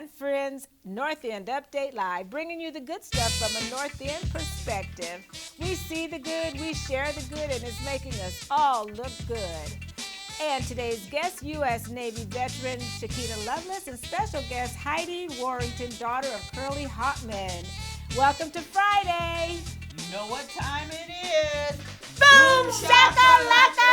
Friends, North End Update Live, bringing you the good stuff from a North End perspective. We see the good, we share the good, and it's making us all look good. And today's guest, U.S. Navy veteran Chiquita Loveless, and special guest Heidi, Warrington, daughter of Curly Hotman. Welcome to Friday. You know what time it is? Boom shakalaka!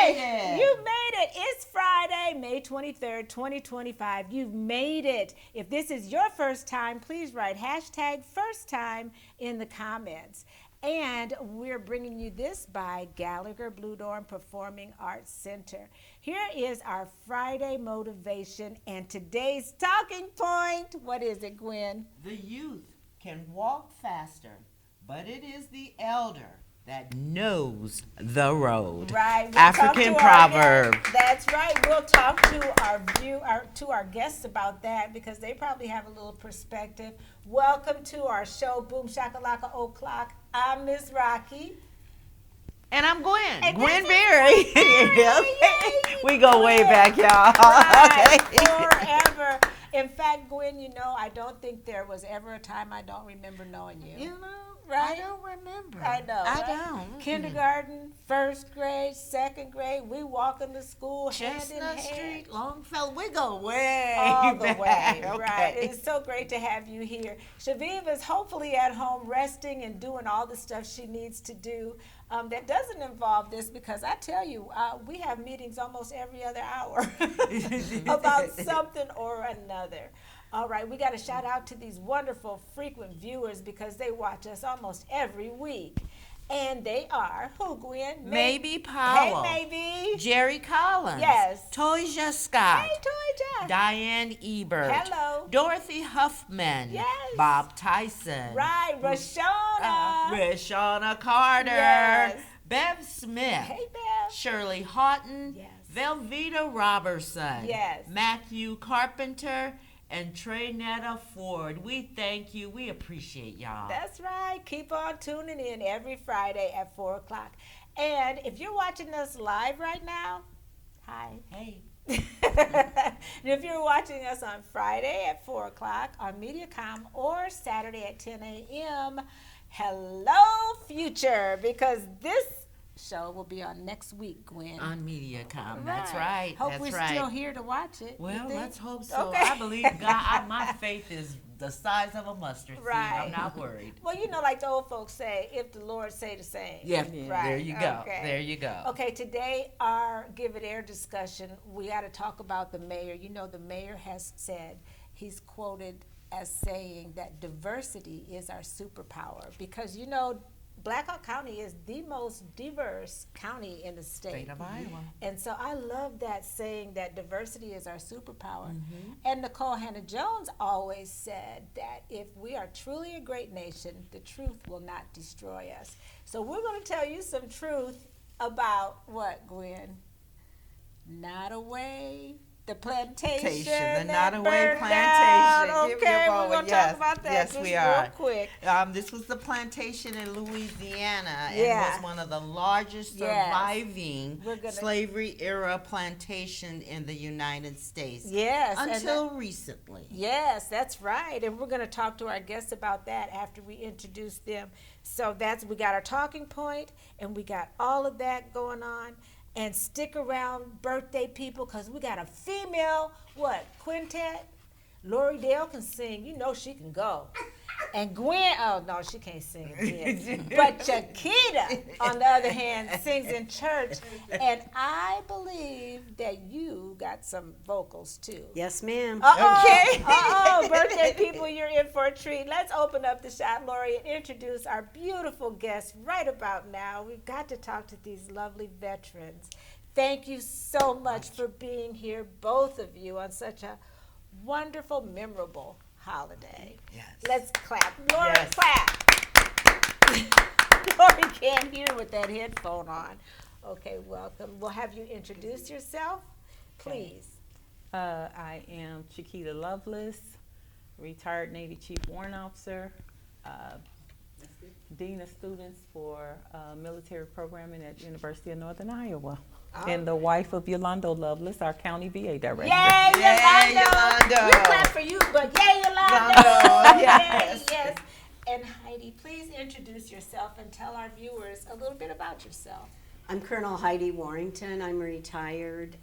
Yay! You made it. It's Friday, May 23rd, 2025. You've made it. If this is your first time, please write hashtag first time in the comments. And we're bringing you this by Gallagher Blue Dorn Performing Arts Center. Here is our Friday motivation and today's talking point. What is it, Gwen? The youth can walk faster, but it is the elder that knows the road. Right. We'll African proverb. That's right. We'll talk to our guests about that because they probably have a little perspective. Welcome to our show, Boom Shakalaka O'Clock. I'm Miss Rocky. And I'm Gwen. And Gwen this is Berry. Yay, We go way back, y'all. Right, Okay. forever. In fact, Gwen, you know, I don't think there was ever a time I don't remember knowing you. You know, Right? I don't remember. I know. I right? don't. Kindergarten, first grade, second grade, we walking to school hand in Chestnut hand. Street, Longfellow, we go way All the back. way, Okay. right. It's so great to have you here. Shaviv is hopefully at home resting and doing all the stuff she needs to do. That doesn't involve this because I tell you, we have meetings almost every other hour about something or another. All right, we got to shout out to these wonderful frequent viewers because they watch us almost every week. And they are, who, Gwen? Maybe Powell. Hey, Maybe. Jerry Collins. Yes. Toya Scott. Hey, Toy Jack. Diane Ebert. Hello. Dorothy Huffman. Yes. Bob Tyson. Right, Rashona. Rashona Carter. Yes. Bev Smith. Hey, Bev. Shirley Houghton. Yes. Velveeta Robertson. Yes. Matthew Carpenter. And Traynetta Ford. We thank you. We appreciate y'all. That's right. Keep on tuning in every Friday at 4 o'clock. And if you're watching us live right now, hi. Hey. And if you're watching us on Friday at 4 o'clock on MediaCom or Saturday at 10 a.m., hello, future, because this show will be on next week, Gwen. On MediaCom. That's right. Hope That's we're right. still here to watch it. Well, You let's think? hope so. Okay. I believe God. My faith is the size of a mustard seed. Right. I'm not worried. Well, you know, like the old folks say, if the Lord say the same. Yeah, Right. there you go. Okay. There you go. Okay, today our Give It Air discussion, we got to talk about the mayor. You know, the mayor has said, he's quoted as saying that diversity is our superpower because, you know, Black Hawk County is the most diverse county in the state. State of Iowa. And so I love that saying that diversity is our superpower. And Nicole Hannah-Jones always said that if we are truly a great nation, the truth will not destroy us. So we're going to tell you some truth about what, Gwen? Not away. The plantation, The that Nottoway burned Plantation. down. Give me Okay, a we're moment. going to Yes. talk about that Yes, just we real are. quick. This was the plantation in Louisiana and Yeah. was one of the largest Yes. surviving We're gonna- slavery era plantation in the United States. Yes. and Until recently. Yes, that's right. And we're going to talk to our guests about that after we introduce them. So we got our talking point, and we got all of that going on. And stick around, birthday people, because we got a female, quintet? Lori Dale can sing. You know she can go. And Gwen, oh no, she can't sing again. But Chiquita, on the other hand, sings in church. And I believe that you got some vocals too. Yes, ma'am. Uh-oh, birthday people, you're in for a treat. Let's open up the shot, Lori, and introduce our beautiful guest right about now. We've got to talk to these lovely veterans. Thank you so much for being here, both of you, on such a wonderful, memorable holiday. Yes. Let's clap. Lori, Yes. clap. Lori can't hear with that headphone on. Okay, welcome. We'll have you introduce yourself, please. I am Chiquita Loveless, retired Navy Chief Warrant Officer, Dean of Students for Military Programming at University of Northern Iowa. and the wife of Yolanda Loveless, our county VA director. Yay, Yay, Yolanda! Yolanda. We clap for you, but yay, Yolanda! Yolanda, Yay, yes. yes. And Heidi, please introduce yourself and tell our viewers a little bit about yourself. I'm Colonel Heidi Warrington. I'm a retired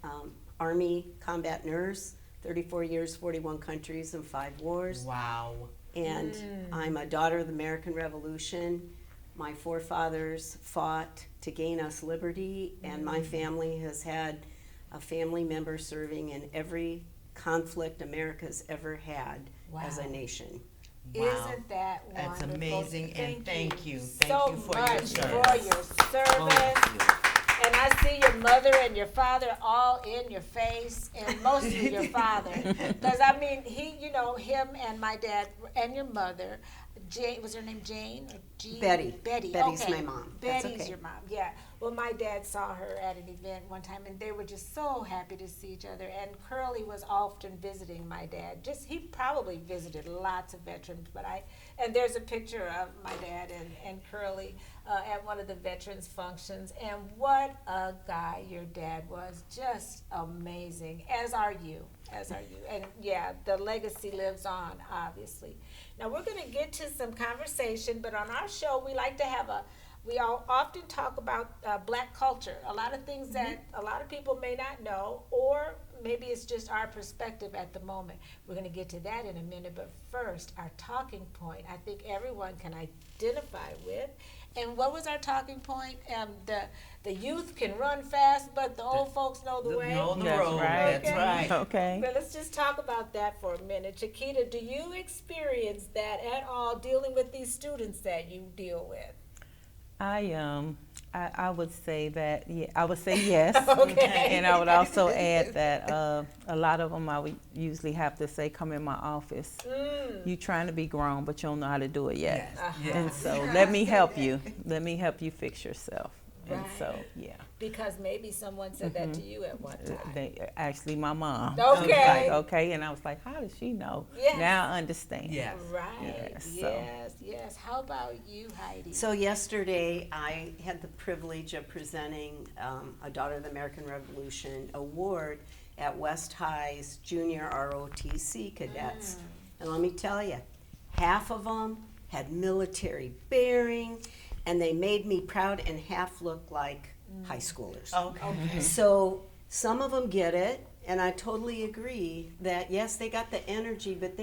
Army combat nurse, 34 years, 41 countries, and 5 wars. Wow. And I'm a daughter of the American Revolution. My forefathers fought to gain us liberty, and my family has had a family member serving in every conflict America's ever had as a nation. Wow. Isn't that wonderful? That's amazing, and thank you. Thank so you for much your service. for your service. And I see your mother and your father all in your face, and mostly your father. Because, I mean, him and my dad and your mother, Jane, was her name Jane? Or Jean? Betty. Betty, Betty's okay. my mom. That's Betty's okay. your mom, yeah. Well, my dad saw her at an event one time, and they were just so happy to see each other. And Curly was often visiting my dad. He probably visited lots of veterans, and there's a picture of my dad and Curly at one of the veterans functions. And what a guy your dad was, just amazing, as are you. And yeah, the legacy lives on, obviously. Now we're gonna get to some conversation, but on our show, we like to have we all often talk about Black culture, a lot of things that a lot of people may not know, or maybe it's just our perspective at the moment. We're going to get to that in a minute, but first, our talking point, I think everyone can identify with. And what was our talking point? The youth can run fast, but the old folks know the way. Know the That's road. right. That's right. Okay. But let's just talk about that for a minute. Chiquita, do you experience that at all dealing with these students that you deal with? I would say that, I would say yes. Okay. And I would also add that a lot of them I would usually have to say, come in my office. You trying to be grown, but you don't know how to do it yet. Yes. And so let me help you. Let me help you fix yourself. And Right. so, yeah. Because maybe someone said that to you at one time. Actually, my mom. Okay. I was like, okay. And I was like, how does she know? Yes. Now I understand. Yes. Right. Yes, so. Yes. How about you, Heidi? So yesterday, I had the privilege of presenting a Daughter of the American Revolution award at West High's Junior ROTC cadets. And let me tell you, half of them had military bearing, and they made me proud, and half looked like high schoolers. Okay. So some of them get it, and I totally agree that yes, they got the energy, but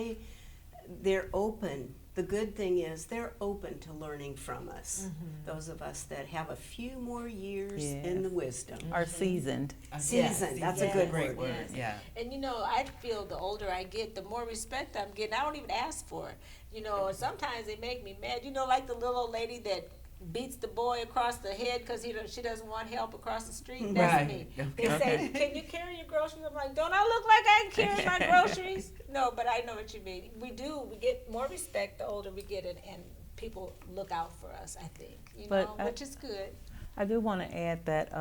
they're open. The good thing is they're open to learning from us. Those of us that have a few more years in the wisdom. Are seasoned. Seasoned, that's a good Great word. word. Yeah. And I feel the older I get, the more respect I'm getting. I don't even ask for it. Sometimes they make me mad. Like the little old lady that beats the boy across the head because she doesn't want help across the street. That's Right. me. They say, "Can you carry your groceries?" I'm like, "Don't I look like I can carry my groceries?" No, but I know what you mean. We do. We get more respect the older we get, and people look out for us. I think, which is good. I do want to add that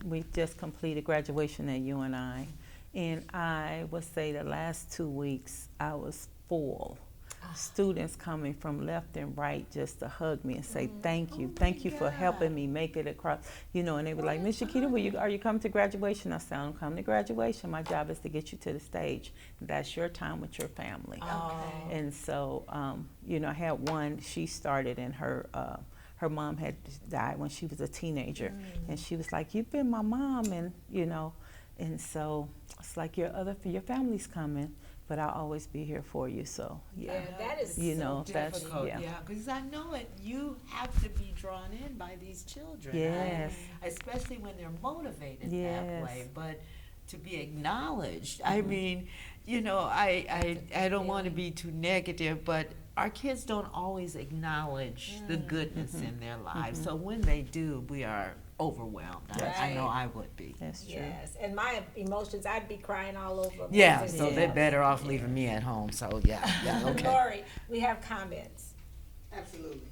we just completed graduation at UNI, and I would say the last 2 weeks I was full. Students coming from left and right just to hug me and say thank you for helping me make it across, and they were like, Miss Chiquita, are you coming to graduation? I said, I'm coming to graduation. My job is to get you to the stage. That's your time with your family. And so, I had one, she started in her mom had died when she was a teenager, and she was like, you've been my mom, and and so it's like your family's coming, but I'll always be here for you. So Yeah, that is that's Difficult, yeah. because I know it. You have to be drawn in by these children. Yes. Especially when they're motivated Yes. that way. But to be acknowledged, I mean, I don't want to be too negative, but our kids don't always acknowledge the goodness in their lives. So when they do, we are overwhelmed. I know I would be. That's true. Yes, and my emotions, I'd be crying all over. Yeah, most of so the they're time. better off leaving me at home. So yeah, okay. Lori, we have comments. Absolutely.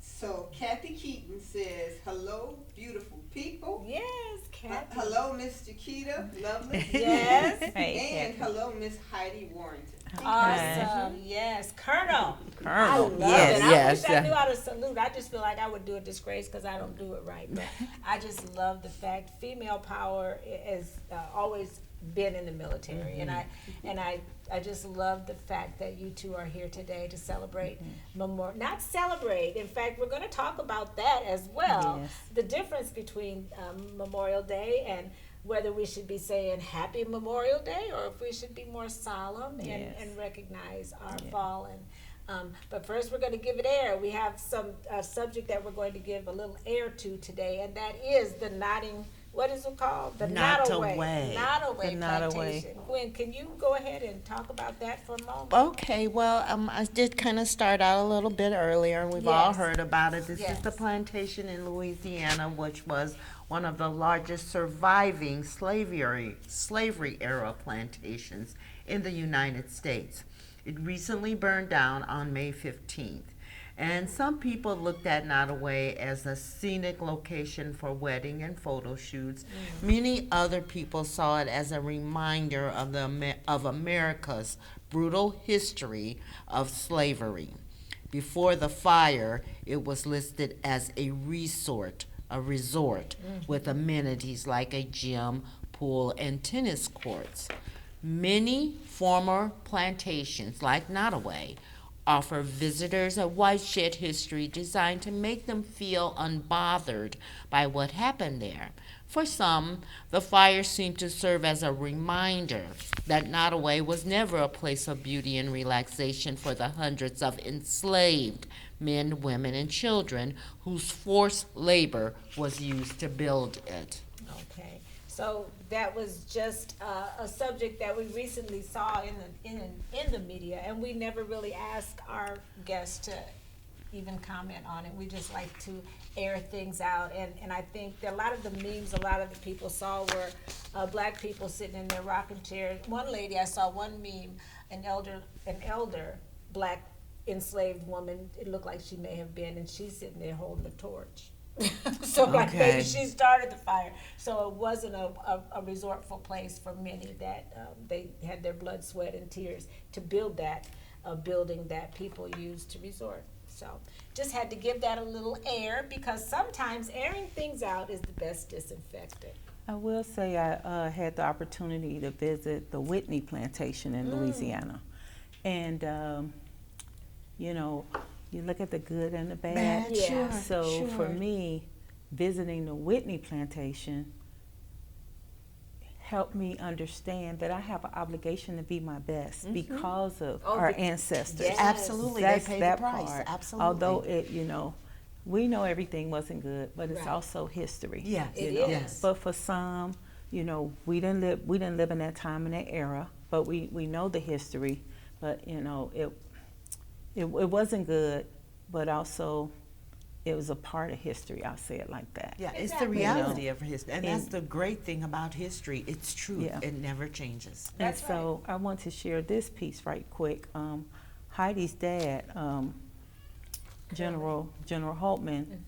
So Kathy Keaton says, hello, beautiful people. Yes, Kathy. Hello, Miss Chiquita, Loveless. Yes. Hey, And hello, Miss Heidi Warrington. Awesome. Yes, Colonel. I Colonel. love Yes, it. I yes, wish I yeah. knew how to salute. I just feel like I would do a disgrace because I don't do it right. But I just love the fact female power has always been in the military, and I just love the fact that you two are here today to celebrate not celebrate. In fact, we're going to talk about that as well. Yes. The difference between Memorial Day and whether we should be saying Happy Memorial Day or if we should be more solemn Yes. and recognize our fallen. But first, we're going to give it air. We have some subject that we're going to give a little air to today, and that is the nodding. What is it called? The Not Nottaway. away. Nottaway The Nottaway. plantation. Gwen, can you go ahead and talk about that for a moment? Okay, well, I did kind of start out a little bit earlier. We've all Yes. heard about it. This Yes. is the plantation in Louisiana, which was one of the largest surviving slavery era plantations in the United States. It recently burned down on May 15th. And some people looked at Nottaway as a scenic location for wedding and photo shoots. Many other people saw it as a reminder of of America's brutal history of slavery. Before the fire, it was listed as a resort with amenities like a gym, pool, and tennis courts. Many former plantations, like Nottaway, offer visitors a watershed history designed to make them feel unbothered by what happened there. For some, the fire seemed to serve as a reminder that Nottaway was never a place of beauty and relaxation for the hundreds of enslaved men, women, and children whose forced labor was used to build it. Okay, so that was just a subject that we recently saw in the media, and we never really asked our guests to even comment on it. We just like to air things out, and I think that a lot of the memes, a lot of the people saw were black people sitting in their rocking chairs. One lady, I saw one meme, an elder black enslaved woman. It looked like she may have been, and she's sitting there holding a torch. So like Okay. maybe she started the fire. So it wasn't a resortful place for many that they had their blood, sweat, and tears to build that building that people used to resort. So just had to give that a little air because sometimes airing things out is the best disinfectant. I will say I had the opportunity to visit the Whitney plantation in Louisiana. And, you know, you look at the good and the bad. Yeah. So for me, visiting the Whitney plantation helped me understand that I have an obligation to be my best because of our ancestors. Yes. Absolutely, That's they paid that the price. part. Absolutely. Although it, you know, we know everything wasn't good, but it's Right. also history. Yes. It you know. is. Yes. But for some, you know, we didn't live in that time and that era, but we know the history. But you know, it wasn't good, but also it was a part of history. I'll say it like that. Yeah, it's Exactly. the reality of history. And that's And- the great thing about history. It's true. Yeah. It never changes. And That's so I want to share this piece right quick. Heidi's dad, General Holtman,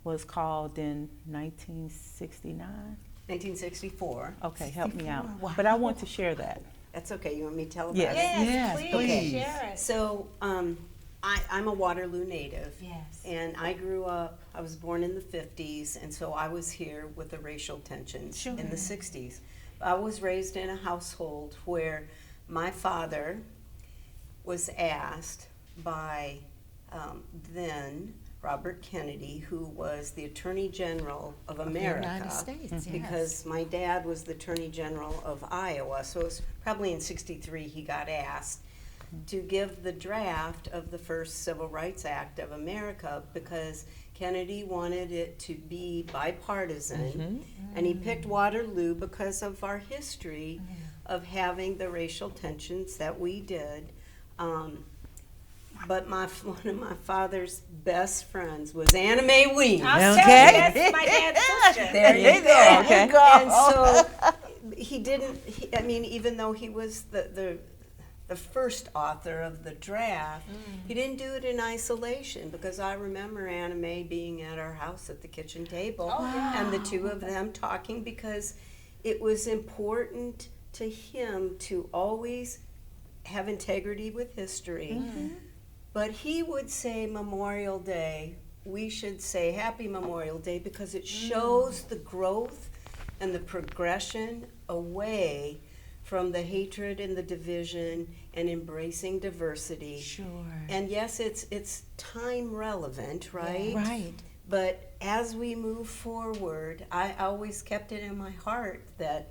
was called in 1969. 1964. Okay, help me out. Wow. But I want to share that. That's okay. You want me to tell about Yes. it? Yes, Yes, please please. share it. So I'm a Waterloo native. Yes. And I was born in the 50s, and so I was here with the racial tensions in the 60s. I was raised in a household where my father was asked by then Robert Kennedy, who was the Attorney General of America, United States, yes. because my dad was the Attorney General of Iowa, so it was probably in '63 he got asked to give the draft of the first Civil Rights Act of America because Kennedy wanted it to be bipartisan, and he picked Waterloo because of our history of having the racial tensions that we did. But one of my father's best friends was Anna Mae Weems. I'll Okay. tell you, that's my dad's sister. There you go. Okay. And so he didn't. I mean, even though he was the first author of the draft, he didn't do it in isolation because I remember Anna Mae being at our house at the kitchen table Oh, yeah. and the two of them talking because it was important to him to always have integrity with history. But he would say Memorial Day, we should say Happy Memorial Day, because it shows the growth and the progression away from the hatred and the division and embracing diversity. Sure. And yes, it's time relevant, right? Right. But as we move forward, I always kept it in my heart that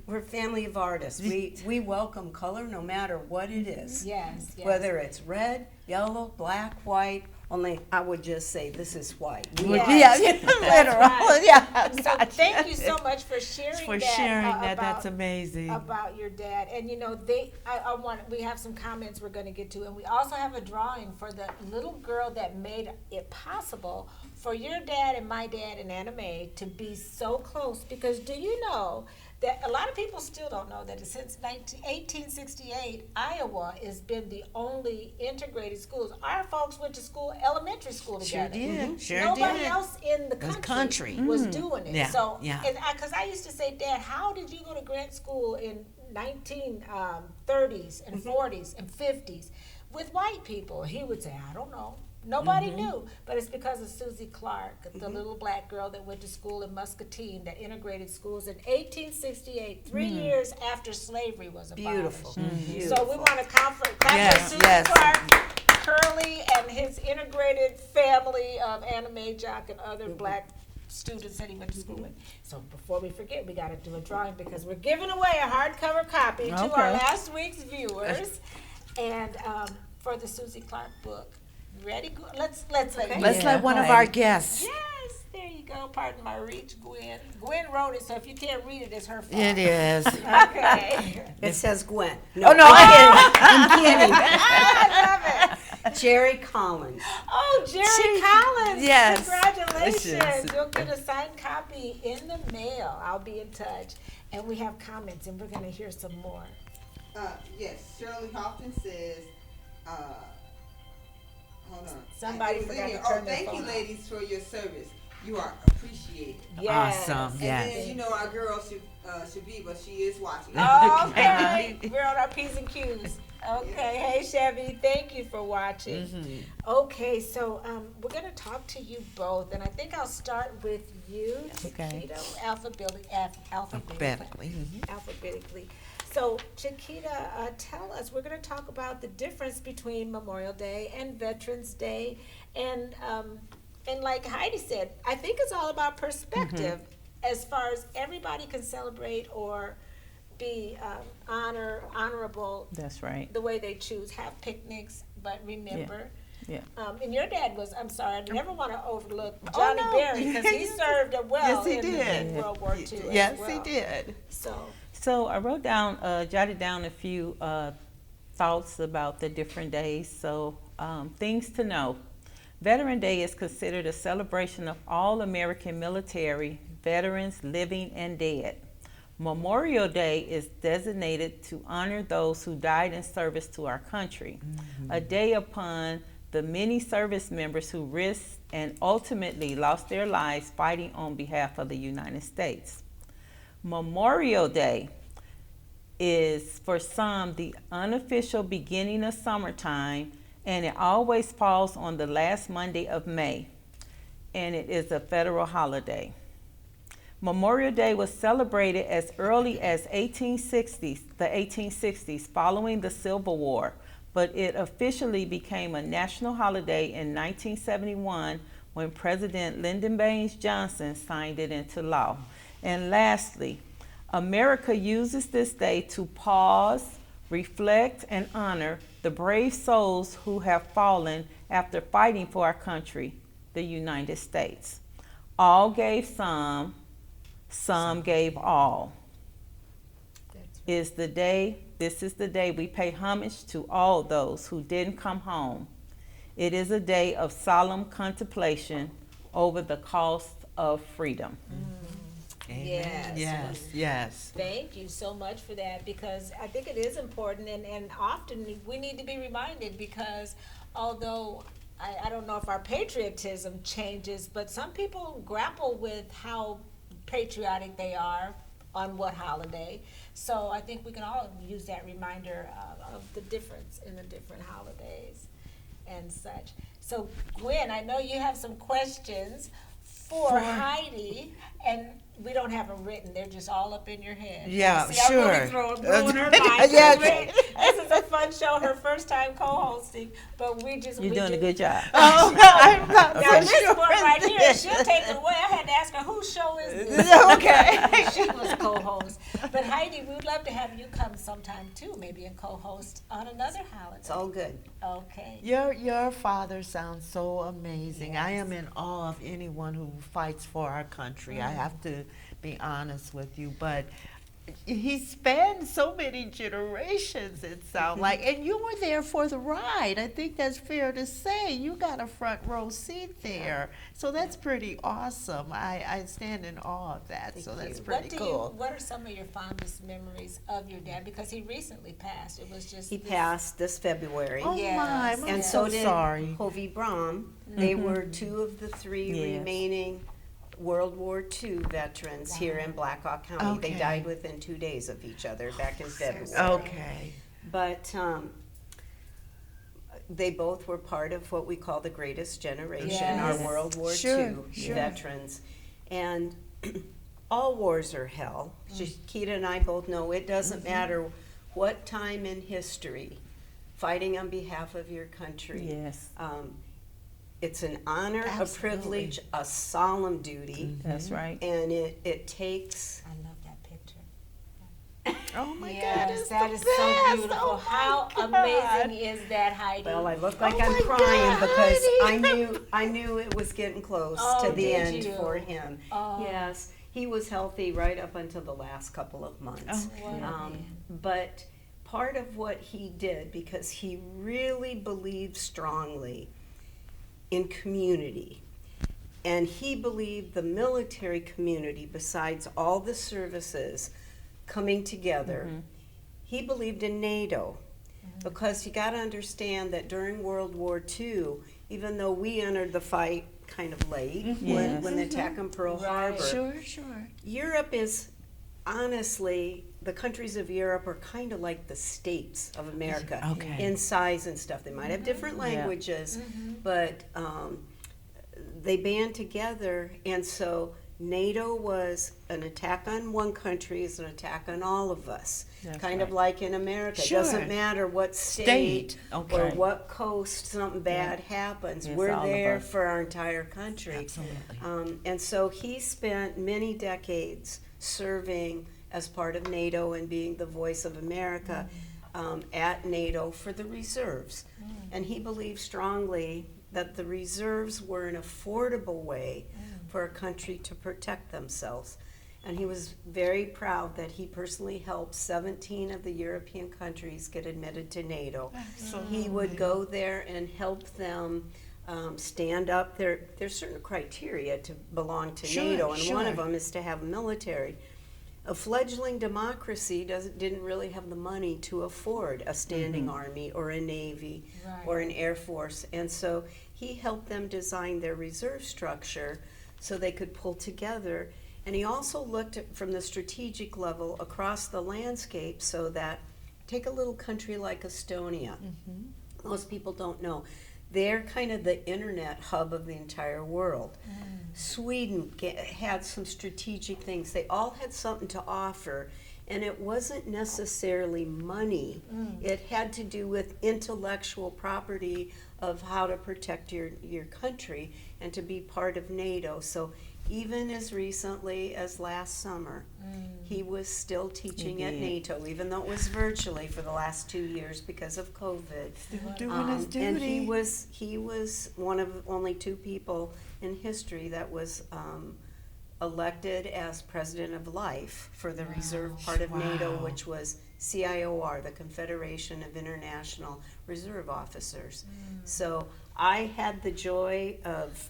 we're a family of artists. We welcome color no matter what it is. Yes, yes. Whether it's red, yellow, black, white, only I would just say this is white. Yes. Yeah, literal. right. Yeah. So gotcha. thank you so much for sharing For that. sharing that. About, That's amazing. about your dad. And you know, we have some comments we're going to get to, and we also have a drawing for the little girl that made it possible for your dad and my dad and Anna Mae to be so close. Because do you know that a lot of people still don't know that since 1868, Iowa has been the only integrated schools. Our folks went to school, elementary school Sure together. did. Sure Nobody did. else in the country, was doing it. Yeah, So, yeah. because I used to say, Dad, how did you go to grant school in 1930s and 40s and 50s with white people? He would say, I don't know. Nobody knew, but it's because of Susie Clark, the little black girl that went to school in Muscatine that integrated schools in 1868, 3 years after slavery was abolished. Beautiful. So we want to clap for Yes, Susie yes. Clark, Curly, and his integrated family of Anna Mae Jock and other black students that he went to school with. So before we forget, we got to do a drawing because we're giving away a hardcover copy to our Okay. last week's viewers, and for the Susie Clark book. Ready? Let's Let's Yeah, let one of Heidi. our guests. Yes, there you go. Pardon my reach, Gwen. Gwen wrote it, so if you can't read it, it's her fault. It is. Okay. It says Gwen. Oh, no, I'm kidding. I love it. Jerry Collins. Oh, Jerry Collins. Yes. Congratulations. Yes. You'll get a signed copy in the mail. I'll be in touch. And we have comments, and we're going to hear some more. Yes, Shirley Houghton says, hold on. Somebody It was forgot in to here. turn their Thank you, phone off. ladies, for your service. You are appreciated. Yes. Awesome. And Yes. then, you know, our girl, Shabiba, she is watching. Okay. We're on our P's and Q's. Okay. Hey, Chevy. Thank you for watching. Okay. So we're going to talk to you both. And I think I'll start with you, Chiquita, alphabetically. Alphabetically. So, Chiquita, tell us, we're going to talk about the difference between Memorial Day and Veterans Day. And like Heidi said, I think it's all about perspective as far as everybody can celebrate or be honorable That's right. the way they choose. Have picnics, but remember. Yeah. And your dad was, I'm sorry, I never want to overlook Oh, Johnny no. Berry because he served well Yes, he in did. World War II Yes, as well. he did. So, I wrote down, jotted down a few thoughts about the different days. So things to know. Veteran Day is considered a celebration of all American military veterans, living and dead. Memorial Day is designated to honor those who died in service to our country, a day upon the many service members who risked and ultimately lost their lives fighting on behalf of the United States. Memorial Day is for some the unofficial beginning of summertime, and it always falls on the last Monday of May, and it is a federal holiday. Memorial Day was celebrated as early as the 1860s following the Civil War, but it officially became a national holiday in 1971 when President Lyndon Baines Johnson signed it into law. And lastly, America uses this day to pause, reflect, and honor the brave souls who have fallen after fighting for our country, the United States. All gave some gave all. This is the day we pay homage to all those who didn't come home. It is a day of solemn contemplation over the cost of freedom. Yes. Yes, yes. Thank you so much for that, because I think it is important, and often we need to be reminded, because although I don't know if our patriotism changes, but some people grapple with how patriotic they are on what holiday. So I think we can all use that reminder of the difference in the different holidays and such. So Gwen, I know you have some questions for Heidi, and we don't have them written. They're just all up in your head. Yeah, See, sure. I'm really blowing her mind. Yeah. This is a fun show, her first time co-hosting, but You're doing a good job. Oh, I'm not Now so this sure. one right here, she'll take it away. I had to ask her, whose show is this? Okay. She was co-host. But Heidi, we'd love to have you come sometime too, maybe and co-host on another holiday. It's all good. Okay. Your father sounds so amazing. I am in awe of anyone who fights for our country. I have to be honest with you, but he spanned so many generations, it sounds like, and you were there for the ride. I think that's fair to say. You got a front row seat there, so that's pretty awesome. I stand in awe of that, so that's pretty cool. What are some of your fondest memories of your dad? Because he recently passed. It was just He passed this February. Oh Yes. my, I'm And so so did sorry. Hovey Braun. They were two of the three Yes. remaining World War II veterans here in Black Hawk County. Okay. They died within 2 days of each other back in February. Okay. But they both were part of what we call the Greatest Generation, Yes. our World War Sure, II sure. veterans. And all wars are hell. Chiquita and I both know it doesn't matter what time in history, fighting on behalf of your country. Yes, It's an honor, Absolutely. a privilege, a solemn duty, that's right. and it takes. I love that picture. Oh my God, Yes, it's that the is best. so beautiful. Oh my How God. amazing is that, Heidi? Well, I look like Oh I'm my crying God, because Heidi. I knew it was getting close Oh, to the did end you? for him. Oh. Yes, he was healthy right up until the last couple of months. What a man. But part of what he did, because he really believed strongly in community, and he believed the military community, besides all the services coming together, he believed in NATO. Because you got to understand that during World War II, even though we entered the fight kind of late Yes. when the attack on Pearl Harbor, Sure. Europe is honestly, the countries of Europe are kind of like the states of America Okay. in size and stuff. They might have different languages, but they band together, and so NATO was an attack on one country is an attack on all of us. That's kind of right. like in America. Sure. It doesn't matter what state Okay. or what coast something bad happens. It's We're all of there us. for our entire country. Absolutely. And so he spent many decades serving as part of NATO and being the voice of America at NATO for the reserves. And he believed strongly that the reserves were an affordable way for a country to protect themselves. And he was very proud that he personally helped 17 of the European countries get admitted to NATO. So he would go there and help them stand up. There's certain criteria to belong to Sure, NATO, and one sure. of them is to have a military. A fledgling democracy didn't really have the money to afford a standing army or a navy or an air force, and so he helped them design their reserve structure so they could pull together. And he also looked at, from the strategic level across the landscape, so that, take a little country like Estonia. Most people don't know. They're kind of the internet hub of the entire world. Sweden had some strategic things. They all had something to offer, and it wasn't necessarily money. It had to do with intellectual property of how to protect your country and to be part of NATO. So even as recently as last summer, he was still teaching at did. NATO, even though it was virtually for the last 2 years because of COVID. Doing his duty. And he was one of only 2 people in history that was elected as president of life for the reserve part of NATO, Wow. which was CIOR, the Confederation of International Reserve Officers. So I had the joy of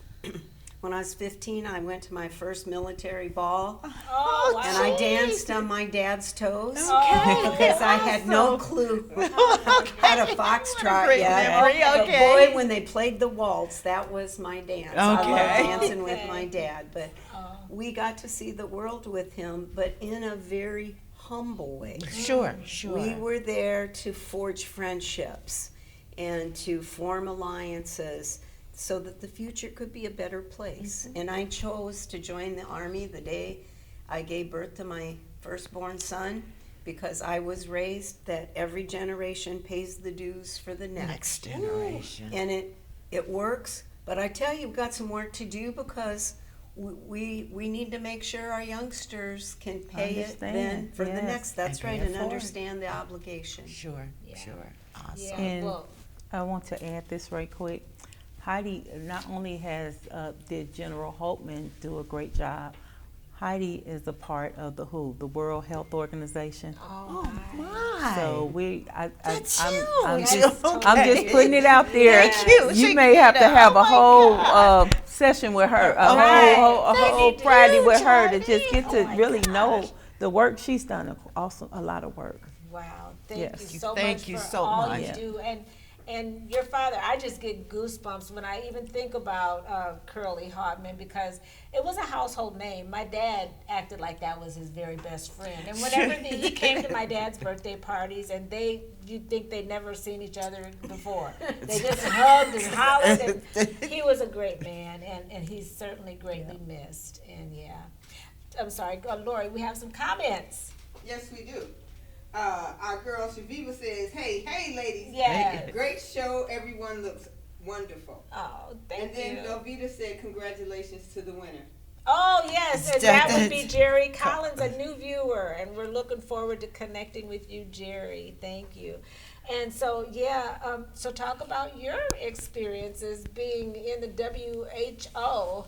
When I was 15, I went to my first military ball, Oh, wow. and I danced on my dad's toes Okay. because I had no clue how to foxtrot Great yet. memory, But okay. boy, when they played the waltz, that was my dance. I Okay. loved dancing with my dad, but we got to see the world with him, but in a very humble way. Sure. We were there to forge friendships and to form alliances so that the future could be a better place. And I chose to join the Army the day I gave birth to my firstborn son, because I was raised that every generation pays the dues for the next. Generation. And it works, but I tell you, we've got some work to do, because we need to make sure our youngsters can pay it then Understand, for the yes. next. That's And pay right, it and forward. understand the obligation. Sure. Yeah. Awesome. Yeah, And well, I want to add this right quick. Heidi not only did General Holtman do a great job, Heidi is a part of the WHO, the World Health Organization. oh, my. My. So That's I'm huge. just Okay. I'm just putting it out there. Thank you, You may have to Chiquita. have Oh a my whole God. session with her, Right. a They whole need to Friday do with her to Heidi. just get to Oh my really know gosh. the work she's done. Also, a lot of work. Wow, thank Yes. you so Thank much you for so all much. you do. And your father, I just get goosebumps when I even think about Curly Hartman, because it was a household name. My dad acted like that was his very best friend. And whenever he came to my dad's birthday parties, and you'd think they'd never seen each other before. They just hugged and hollered, and he was a great man, and he's certainly greatly missed. And yeah, I'm sorry, Lori, we have some comments. Yes, we do. Our girl Shaviva says, hey, ladies. Yeah. Great show. Everyone looks wonderful. Oh, thank And you. then Lovita said, congratulations to the winner. Oh, yes, and That- that would be that's- Jerry Collins, a new viewer, and we're looking forward to connecting with you, Jerry. Thank you. And so, so talk about your experiences being in the WHO.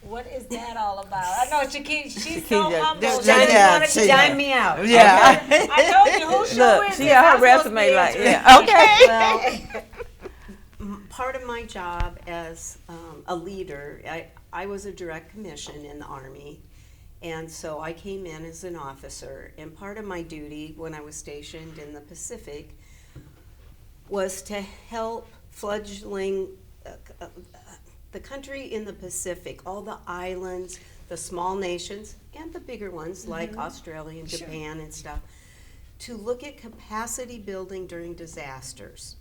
What is that all about? I know Chiquita, she's so Chiquita, humble. that- She doesn't yeah, wanna she- do- Dime me out. Yeah. I told you, whose show Look, is she this? got I'm her supposed to resume be like, answering. yeah, okay. Well, part of my job as a leader, I was a direct commission in the Army, and so I came in as an officer. And part of my duty when I was stationed in the Pacific was to help fledgling the country in the Pacific, all the islands, the small nations, and the bigger ones like Australia and Japan and stuff, to look at capacity building during disasters.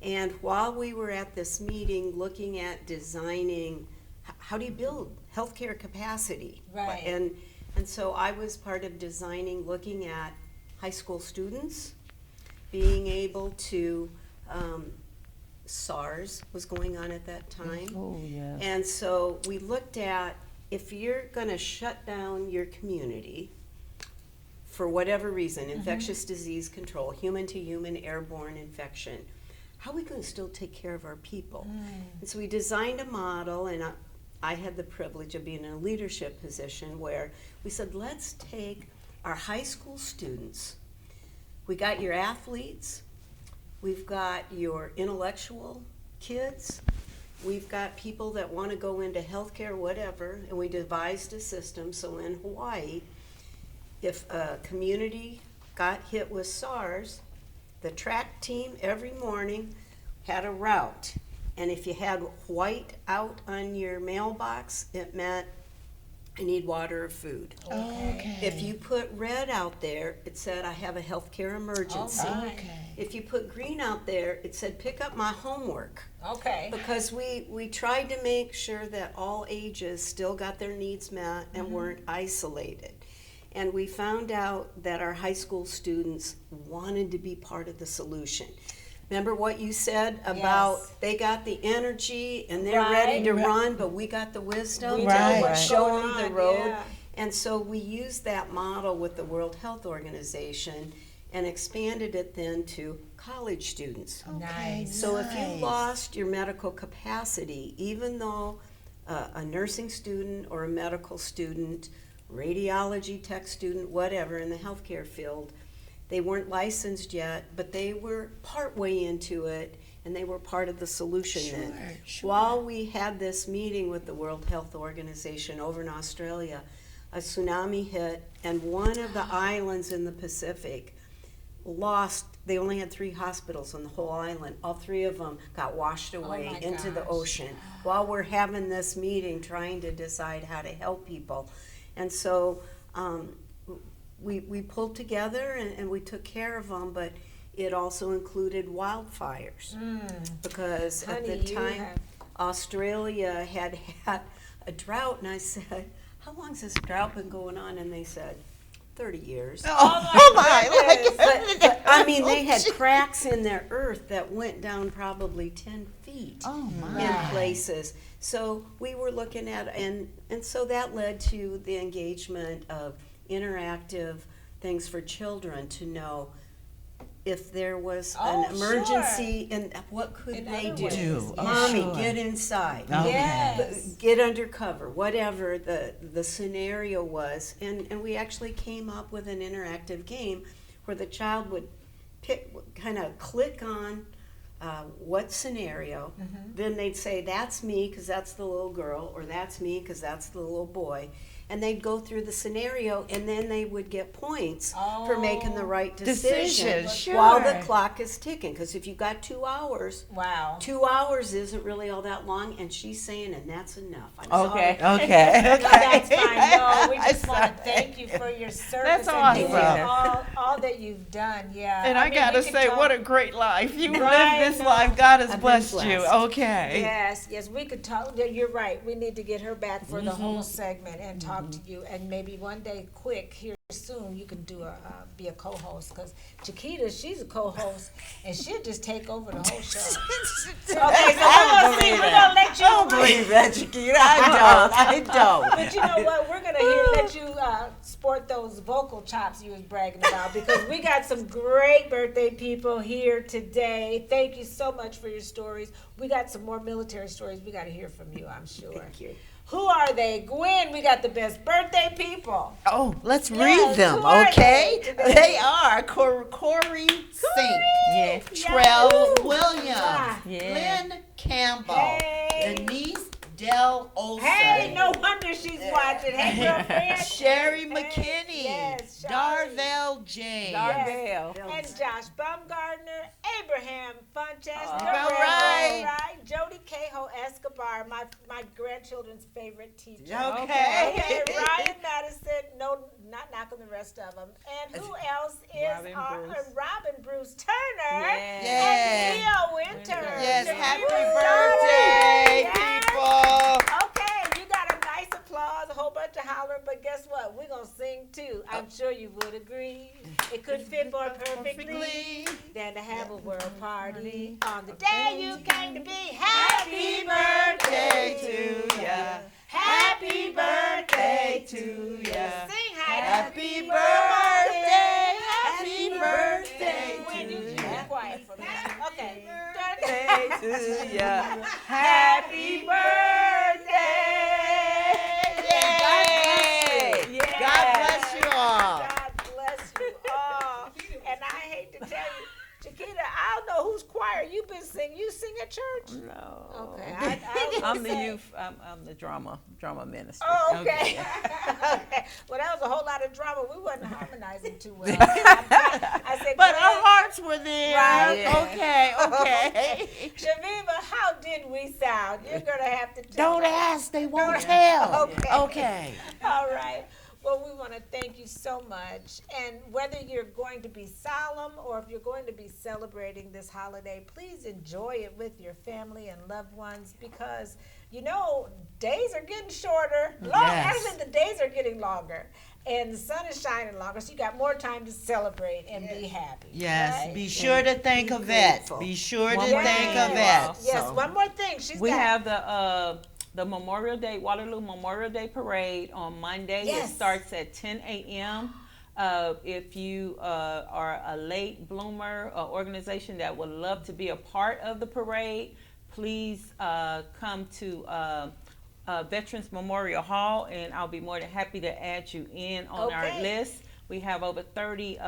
And while we were at this meeting looking at designing, how do you build healthcare capacity? Right. And so I was part of designing, looking at high school students, being able to, SARS was going on at that time. Oh, yeah. And so we looked at, if you're gonna shut down your community for whatever reason, infectious disease control, human to human airborne infection, how are we gonna still take care of our people? And so we designed a model, and I had the privilege of being in a leadership position where we said, let's take our high school students, we got your athletes, we've got your intellectual kids, we've got people that want to go into healthcare, whatever, and we devised a system so in Hawaii, if a community got hit with SARS, the track team every morning had a route. And if you had white out on your mailbox, it meant I need water or food. Okay. If you put red out there, it said I have a healthcare emergency. Oh, my. Okay. If you put green out there, it said pick up my homework. Okay. Because we tried to make sure that all ages still got their needs met and weren't isolated. And we found out that our high school students wanted to be part of the solution. Remember what you said about Yes. they got the energy and they're ready to Right. run, but we got the wisdom We to know help what's show going them the on, road. yeah. And so we used that model with the World Health Organization and expanded it then to college students. Nice. So if you Nice. lost your medical capacity, even though a nursing student or a medical student, radiology tech student, whatever, in the healthcare field, They weren't licensed yet, but they were part way into it, and they were part of the solution then. While we had this meeting with the World Health Organization over in Australia, a tsunami hit, and one of the islands in the Pacific lost. They only had 3 hospitals on the whole island. All 3 of them got washed away my into the gosh. ocean while we're having this meeting trying to decide how to help people. And so we pulled together and we took care of them, but it also included wildfires because Honey, at the you time have- Australia had a drought, and I said, how long's this drought been going on? And they said, 30 years. Oh my! But, I mean, they had cracks in their earth that went down probably 10 feet Oh my! in places. So we were looking at, and so that led to the engagement of interactive things for children to know if there was Oh, an emergency and what could In they other do. ways, Oh, Mommy, sure. get inside. Okay. Yes. Get under cover, whatever the scenario was. And we actually came up with an interactive game where the child would kind of click on what scenario. Then they'd say, that's me because that's the little girl, or that's me because that's the little boy. And they'd go through the scenario, and then they would get points for making the right decision Decision, while the sure. clock is ticking. Because if you got 2 hours, Wow. 2 hours isn't really all that long, and she's saying, and that's enough. I'm Okay. sorry. Okay. No, that's fine. No, we just want to thank you for your service That's and awesome. all that you've done. Yeah. And I mean, gotta we could say, talk- what a great life. You Right, live this no. life. God has I've been blessed you. blessed. Okay. Yes, yes, we could talk. You're right. We need to get her back for the whole segment and talk to you. And maybe one day, quick here soon, you can do be a co-host. Because Chiquita, she's a co-host, and she'll just take over the whole show. Okay, so we're gonna see. We're gonna let you. I don't believe that, Chiquita. I don't. But you know what? We're gonna let you sport those vocal chops you was bragging about, because we got some great birthday people here today. Thank you so much for your stories. We got some more military stories we got to hear from you, I'm sure. Thank you. Who are they? Gwen, we got the best birthday people. Oh, let's Yes, read them, who are okay? they? They are Corey Sink, Yeah. Trell Williams, Ah. Yeah. Lynn Campbell, Hey. Denise Del Olson, Hey, no wonder she's watching. Hey, girlfriend. Sherry Hey, McKinney, yes, Sherry. Darvell James, Darvell. And Josh Baumgardner, Abraham Funches, All right. Jody Cahill Escobar, my grandchildren's favorite teacher. Okay. Okay, Ryan Madison, no, not knocking the rest of them. And who else is Robin Bruce. Robin Bruce Turner Yes. Yes. and Leo Winter. Yes, Your happy favorite birthday, daughter. Yes. people. Okay, you got a nice applause, a whole bunch of hollering, but guess what? We're going to sing too. I'm sure you would agree. It could fit more perfectly than to have a world party on the day you came to be. Happy birthday to ya. Happy birthday to ya. Sing Happy Heidi. birthday, happy birthday When to you ya. be quiet for me. Okay. Birthday to ya. Happy birthday. Yay! God bless you all. God bless you all. And I hate to tell you, Chiquita, I don't know whose choir you've been singing. You sing at church? No. Okay. I I'm the youth. I'm the drama minister. Oh, okay. Okay. Well, that was a whole lot of drama. We wasn't harmonizing too well. I said, But Gwen, our hearts were there. Right. Yeah. Okay. Shaviva, how did we sound? You're going to have to tell Don't us. ask, they won't Don't- tell. Okay. Okay. All right. Well, we want to thank you so much. And whether you're going to be solemn or if you're going to be celebrating this holiday, please enjoy it with your family and loved ones, because, you know, days are getting shorter. Yes. Actually, the days are getting longer. And the sun is shining longer, so you got more time to celebrate and be happy. Yes, right? be sure to thank Be Yvette. grateful. Be sure to One more thank thing. Yvette. Yes, So- one more thing. She's We got have the Memorial Day, Waterloo Memorial Day Parade on Monday. Yes. It starts at 10 a.m. If you are a late bloomer organization that would love to be a part of the parade, please come to Veterans Memorial Hall, and I'll be more than happy to add you in on our Okay. list. We have over 30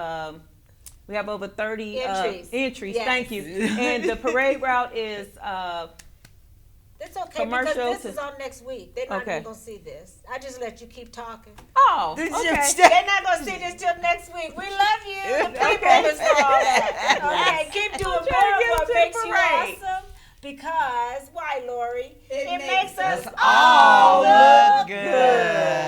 We have over 30 Entries. Yes. Thank you. And the parade route is It's okay commercial because this to- is on next week. They're not Okay. even gonna see this. I just let you keep talking. oh, This okay. is- They're not gonna see this till next week. We love you. The people is for all that. Okay, keep doing I'm trying to more of get what to the makes you parade. awesome. Because why, Lori? It It makes makes us all all look look good.